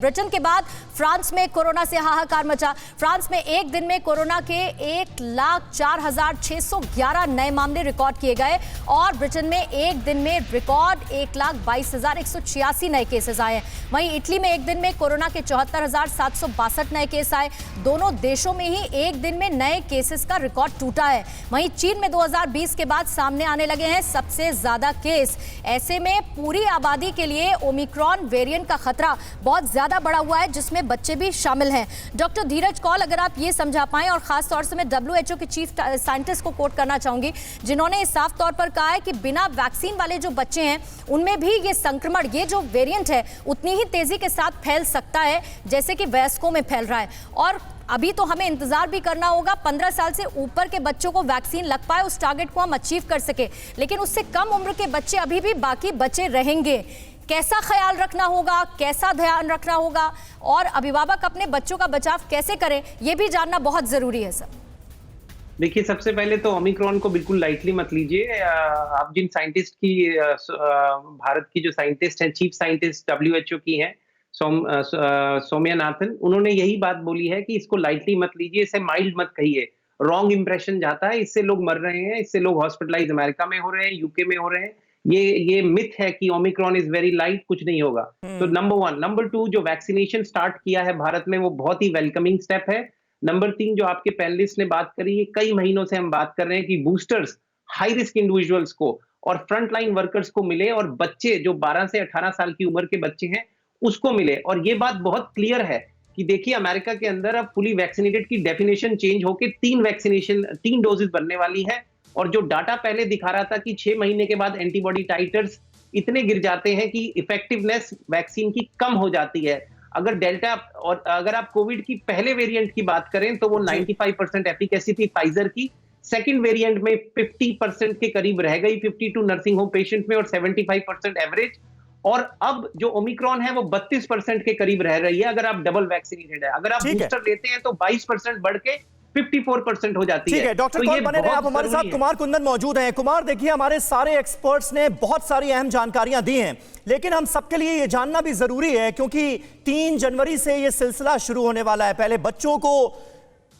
Britain के बाद France में कोरोना से हाहाकार मचा। फ्रांस में एक दिन में कोरोना के 1,04,611 नए मामले रिकॉर्ड किए गए और ब्रिटेन में एक दिन में रिकॉर्ड 1,22,186 नए केसेस आए। वहीं इटली में एक दिन में कोरोना के 74,762 नए केस आए। दोनों देशों में ही एक दिन में नए केसेस का रिकॉर्ड टूटा है। वहीं चीन में 2020 के बाद सामने आने लगे हैं सबसे ज्यादा केस। ऐसे में पूरी आबादी के लिए ओमिक्रॉन वेरिएंट का खतरा बहुत ज्यादा बड़ा हुआ है, जिसमें बच्चे भी शामिल हैं। डॉक्टर धीरज कौल, अगर आप ये समझा पाएं, और खास तौर से मैं WHO के चीफ साइंटिस्ट को कोट करना चाहूंगी, जिन्होंने साफ तौर पर कहा है कि बिना वैक्सीन वाले जो बच्चे हैं उनमें भी ये संक्रमण, ये जो वेरिएंट है, उतनी ही तेजी के साथ फैल सकता है जैसे कि वयस्कों में फैल रहा है। और अभी तो हमें इंतजार भी करना होगा 15 साल से ऊपर के बच्चों को वैक्सीन लग पाए, उस टारगेट को हम अचीव कर सके, लेकिन उससे कम उम्र के बच्चे अभी भी बाकी बचे रहेंगे। कैसा ख्याल रखना होगा, कैसा ध्यान रखना होगा और अभिभावक अपने बच्चों का बचाव कैसे करें, यह भी जानना बहुत जरूरी है सर। देखिए, सबसे पहले तो ओमिक्रॉन को बिल्कुल लाइटली मत लीजिए। आप जिन साइंटिस्ट की भारत की जो साइंटिस्ट हैं, चीफ साइंटिस्ट WHO की हैं, सौम्यनाथन, उन्होंने यही बात बोली है कि इसको लाइटली मत लीजिए, इसे माइल्ड मत कहिए। रॉन्ग इंप्रेशन जाता है, इससे लोग मर रहे हैं, इससे लोग हॉस्पिटलाइज अमेरिका में हो रहे हैं, यूके में हो रहे हैं। ये मिथ है कि ओमिक्रॉन इज वेरी लाइट, कुछ नहीं होगा। तो नंबर 1। नंबर 2, जो वैक्सीनेशन स्टार्ट किया है भारत में, वो बहुत ही वेलकमिंग स्टेप है। नंबर 3, जो आपके पैनलिस्ट ने बात करी है, कई महीनों से हम बात कर रहे हैं कि बूस्टर्स हाई रिस्क इंडिविजुअल्स को और फ्रंटलाइन वर्कर्स को मिले और बच्चे जो 12 से 18 साल की उम्र के बच्चे हैं उसको मिले। और ये बात बहुत क्लियर है कि देखिए, अमेरिका के अंदर अब फुली वैक्सीनेटेड की डेफिनेशन चेंज होकर 3 डोजेस बनने वाली है। और जो डाटा पहले दिखा रहा था कि 6 महीने के बाद एंटीबॉडी टाइटर्स इतने गिर जाते हैं कि इफेक्टिवनेस वैक्सीन की कम हो जाती है। अगर डेल्टा और अगर आप कोविड की पहले वेरिएंट की बात करें तो वो 95% एफिकेसी थी फाइजर की। सेकंड वेरिएंट में 50% के करीब रह गई, 52 नर्सिंग होम पेशेंट में और 75% एवरेज। और अब जो ओमिक्रॉन है वो 32% के करीब रह रही है अगर आप डबल वैक्सीनेटेड है। अगर आप बूस्टर लेते हैं तो 22% बढ़ के 54% हो जाती है। ठीक है, डॉक्टर कौल बने रहे, आप हमारे साथ कुमार कुंदन मौजूद हैं। कुमार, देखिए, हमारे सारे एक्सपर्ट्स ने बहुत सारी अहम जानकारियां दी हैं, लेकिन हम सबके लिए ये जानना भी जरूरी है क्योंकि 3 जनवरी से ये सिलसिला शुरू होने वाला है। पहले बच्चों को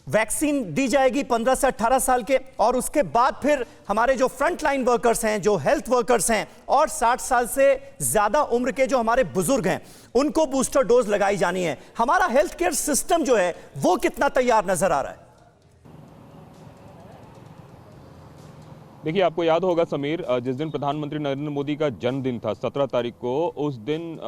वैक्सीन दी जाएगी 15 से 18 साल के, और उसके बाद फिर हमारे जो फ्रंट लाइन वर्कर्स हैं, जो हेल्थ वर्कर्स हैं, और 60 साल से ज्यादा उम्र के जो हमारे बुजुर्ग हैं, उनको बूस्टर डोज लगाई जानी है। हमारा हेल्थ केयर सिस्टम जो है वो कितना तैयार नजर आ रहा है? देखिए, आपको याद होगा समीर, जिस दिन प्रधानमंत्री नरेंद्र मोदी का जन्मदिन था 17 तारीख को, उस दिन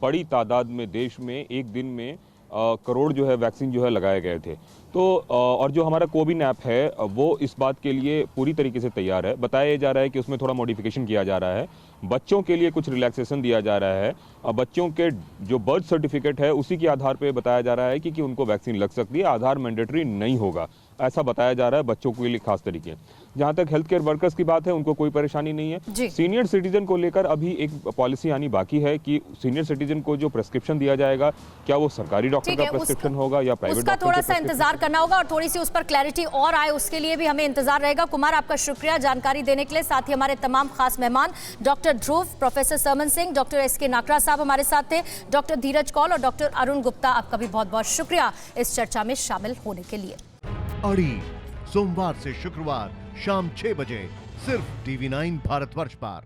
बड़ी तादाद में देश में एक दिन में करोड़ जो है वैक्सीन जो है लगाए गए थे। तो और जो हमारा कोविन ऐप है वो इस बात के लिए पूरी तरीके से तैयार है। बताया जा रहा है कि उसमें थोड़ा मॉडिफिकेशन किया जा रहा है, बच्चों के लिए कुछ रिलैक्सेशन दिया जा रहा है। बच्चों के जो बर्थ सर्टिफिकेट है उसी के आधार पर बताया जा रहा है कि उनको वैक्सीन लग सकती है। आधार मैंडेटरी नहीं होगा, ऐसा बताया जा रहा है बच्चों के लिए खास तरीके। जहां तक हेल्थ केयर वर्कर्स की बात है, उनको कोई परेशानी नहीं है। सीनियर सिटीजन को लेकर अभी एक पॉलिसी आनी बाकी है कि सीनियर सिटीजन को जो प्रेस्क्रिप्शन दिया जाएगा, क्या वो सरकारी डॉक्टर का प्रेस्क्रिप्शन होगा या प्राइवेट डॉक्टर का? थोड़ा सा इंतजार करना होगा और थोड़ी सी उस पर क्लैरिटी और आए, उसके लिए भी हमें इंतजार रहेगा। कुमार, आपका शुक्रिया जानकारी देने के लिए। साथ ही हमारे तमाम खास मेहमान doctor Dhruv, professor Sarman Singh, doctor SK Nakra साहब हमारे साथ थे, डॉक्टर धीरज कौल और डॉक्टर अरुण गुप्ता, आपका भी बहुत बहुत शुक्रिया इस चर्चा में शामिल होने के लिए। अड़ी सोमवार से शुक्रवार शाम 6 बजे सिर्फ TV9 भारतवर्ष पर।